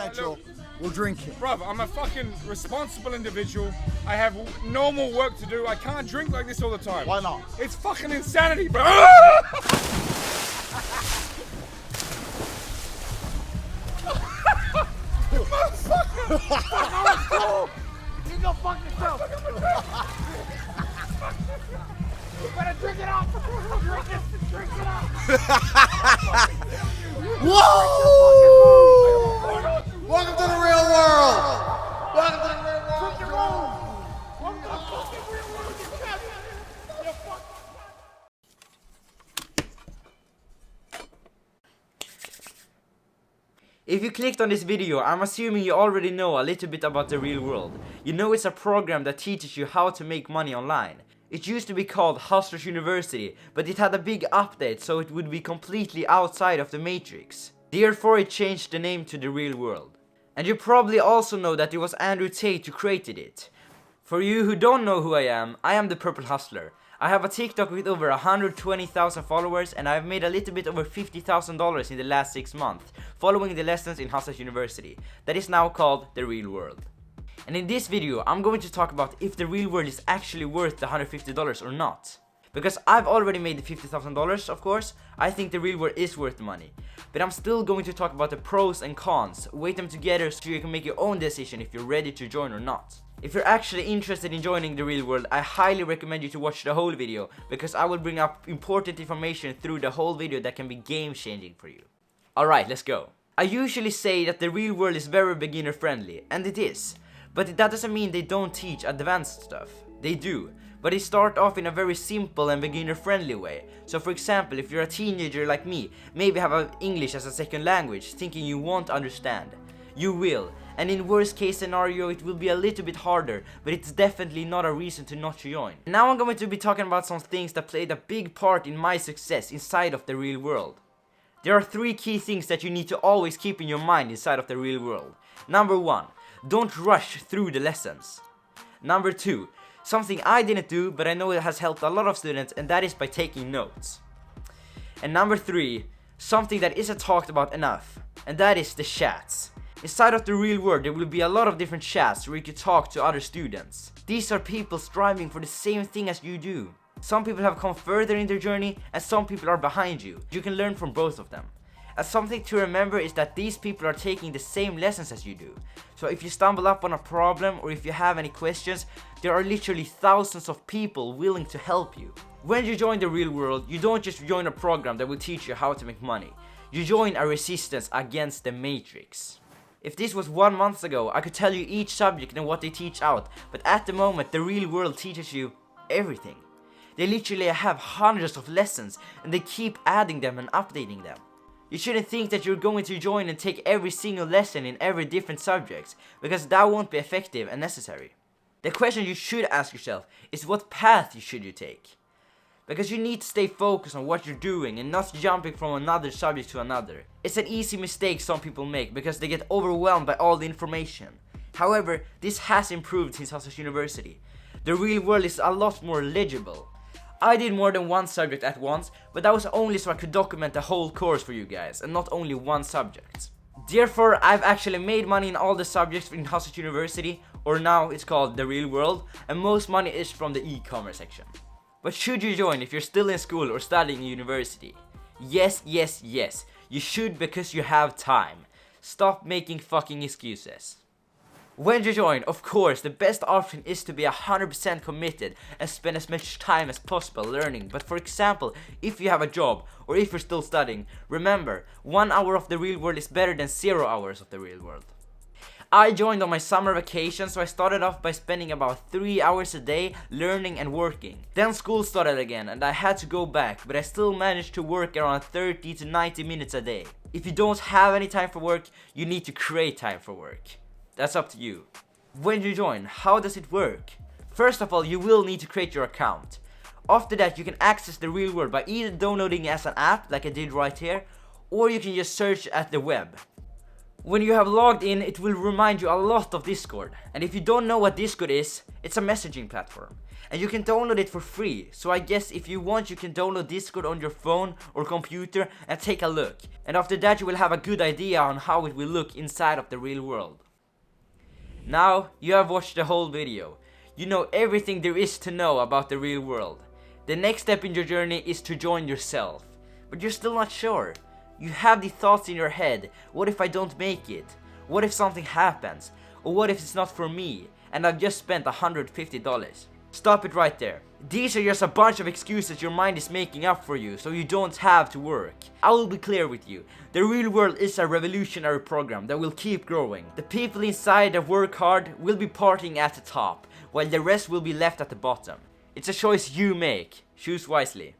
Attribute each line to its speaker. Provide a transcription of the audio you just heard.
Speaker 1: Alright, Joe. We'll drink it.
Speaker 2: Bruv, I'm a fucking responsible individual. I have normal work to do. I can't drink like this all the time.
Speaker 1: Why not?
Speaker 2: It's fucking insanity, bro.
Speaker 1: You go fuck yourself.
Speaker 2: You better drink it up. Drink it up.
Speaker 1: Whoa! Welcome to the real world. Welcome to the real world.
Speaker 2: Drink your own. Welcome to the fucking real world, you cat. You fuck.
Speaker 3: If you clicked on this video, I'm assuming you already know a little bit about the real world. You know it's a program that teaches you how to make money online. It used to be called Hustlers University, but it had a big update so it would be completely outside of the matrix. Therefore it changed the name to the real world. And you probably also know that it was Andrew Tate who created it. For you who don't know who I am the Purple Hustler. I have a TikTok with over 120,000 followers and I've made a little bit over $50,000 in the last 6 months, following the lessons in Hustlers University, that is now called the real world. And in this video, I'm going to talk about if the real world is actually worth the $150 or not. Because I've already made the $50,000, of course, I think the real world is worth the money. But I'm still going to talk about the pros and cons, weigh them together so you can make your own decision if you're ready to join or not. If you're actually interested in joining the real world, I highly recommend you to watch the whole video, because I will bring up important information through the whole video that can be game changing for you. Alright, let's go. I usually say that the real world is very beginner friendly, and it is. But that doesn't mean they don't teach advanced stuff. They do. But they start off in a very simple and beginner friendly way. So for example, if you're a teenager like me, maybe have English as a second language, thinking you won't understand. You will. And in worst case scenario it will be a little bit harder, but it's definitely not a reason to not join. Now I'm going to be talking about some things that played a big part in my success inside of the real world. There are 3 key things that you need to always keep in your mind inside of the real world. Number 1, don't rush through the lessons. Number 2, something I didn't do but I know it has helped a lot of students, and that is by taking notes. And number 3, something that isn't talked about enough, and that is the chats. Inside of the real world there will be a lot of different chats where you can talk to other students. These are people striving for the same thing as you do. Some people have come further in their journey and some people are behind you. You can learn from both of them. And something to remember is that these people are taking the same lessons as you do. So if you stumble up on a problem or if you have any questions, there are literally thousands of people willing to help you. When you join the real world, you don't just join a program that will teach you how to make money. You join a resistance against the matrix. If this was 1 month ago, I could tell you each subject and what they teach out, but at the moment the real world teaches you everything. They literally have hundreds of lessons and they keep adding them and updating them. You shouldn't think that you're going to join and take every single lesson in every different subject, because that won't be effective and necessary. The question you should ask yourself is what path should you take? Because you need to stay focused on what you're doing and not jumping from another subject to another. It's an easy mistake some people make because they get overwhelmed by all the information. However, this has improved since Hustlers University. The real world is a lot more legible. I did more than one subject at once, but that was only so I could document the whole course for you guys and not only one subject. Therefore, I've actually made money in all the subjects in Hustlers University, or now it's called the real world, and most money is from the e-commerce section. But should you join if you're still in school or studying in university? Yes, yes, yes. You should, because you have time. Stop making fucking excuses. When you join, of course, the best option is to be 100% committed and spend as much time as possible learning. But for example, if you have a job or if you're still studying, remember, 1 hour of the real world is better than 0 hours of the real world. I joined on my summer vacation, so I started off by spending about 3 hours a day learning and working. Then school started again and I had to go back, but I still managed to work around 30 to 90 minutes a day. If you don't have any time for work, you need to create time for work. That's up to you. When you join, how does it work? First of all, you will need to create your account. After that, you can access the real world by either downloading it as an app, like I did right here, or you can just search at the web. When you have logged in, it will remind you a lot of Discord. And if you don't know what Discord is, it's a messaging platform. And you can download it for free, so I guess if you want you can download Discord on your phone or computer and take a look. And after that you will have a good idea on how it will look inside of the real world. Now you have watched the whole video. You know everything there is to know about the real world. The next step in your journey is to join yourself. But you're still not sure. You have the thoughts in your head. What if I don't make it? What if something happens? Or what if it's not for me and I've just spent $150? Stop it right there. These are just a bunch of excuses your mind is making up for you so you don't have to work. I will be clear with you. The real world is a revolutionary program that will keep growing. The people inside that work hard will be partying at the top, while the rest will be left at the bottom. It's a choice you make. Choose wisely.